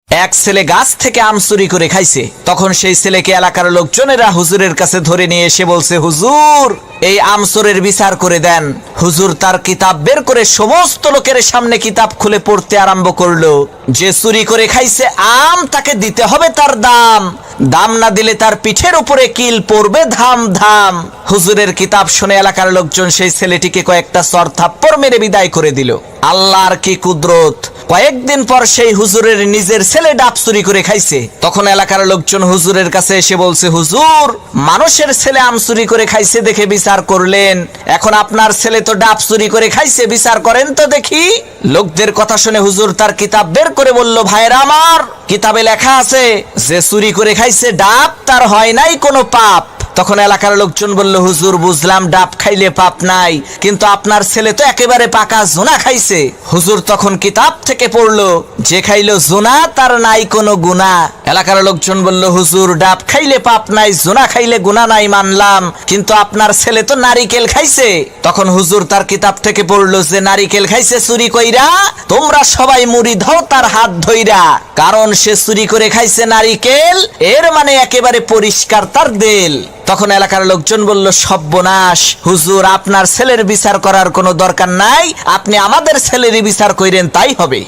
এক ছেলে গাছ থেকে আম চুরি করে খাইছে। তখন সেই ছেলেকে এলাকার লোকজনেরা হুজুরের কাছে ধরে নিয়ে এসে বলছে, হুজুর এই আম চোরের বিচার করে দেন। হুজুর তার কিতাব বের করে সমস্ত লোকের সামনে কিতাব খুলে পড়তে আরম্ভ করলো যে চুরি করে খাইছে আম, তাকে দিতে হবে তার দাম, দাম না দিলে তার পিঠের উপরে কিল পড়বে ধাম ধাম। হুজুরের কিতাব শুনে এলাকার লোকজন সেই ছেলেটিকে কয়েকটা চর থাপ্পড় মেরে বিদায় করে দিল। আল্লাহর কি কুদরত! কয়েকদিন পর সেই হুজুরের নিজের ছেলে ডাব চুরি করে খাইছে। তখন এলাকার লোকজন হুজুরের কাছে এসে বলছে, হুজুর মানুষের ছেলে আম চুরি করে খাইছে দেখে বিচার করলেন, এখন আপনার ছেলে তো ডাব চুরি করে খাইছে, বিচার করেন তো দেখি। লোকদের কথা শুনে হুজুর তার কিতাব বের করে বলল, ভাইরা আমার, কিতাবে লেখা আছে যে চুরি করে খাইছে ডাব তার হয় নাই কোনো পাপ। তখন এলাকার লোকজন বলল, হুজুর বুঝলাম ডাব খাইলে পাপ নাই, কিন্তু আপনার ছেলে তো একেবারে পাকা জোনা খাইছে। হুজুর তখন কিতাব থেকে পড়লো, যে খাইলো জোনা তার নাই কোনো গুনাহ। এলাকার লোকজন বলল, হুজুর ডাব খাইলে পাপ নাই, জোনা খাইলে গুনাহ নাই মানলাম, কিন্তু আপনার ছেলে তো নারিকেল খাইছে। তখন হুজুর তার কিতাব থেকে পড়লো, যে নারিকেল খাইছে চুরি কইরা, তোমরা সবাই মুড়ি দাও তার হাত ধইরা, কারণ সে চুরি করে খাইছে নারিকেল, এর মানে একেবারে পরিষ্কার তার দিল। তখন এলাকার লোকজন বলল, সর্বনাশ, হুজুর আপনার ছেলের বিচার করার কোনো দরকার নাই, আপনি আমাদের ছেলেরই বিচার কইরেন তাই হবে।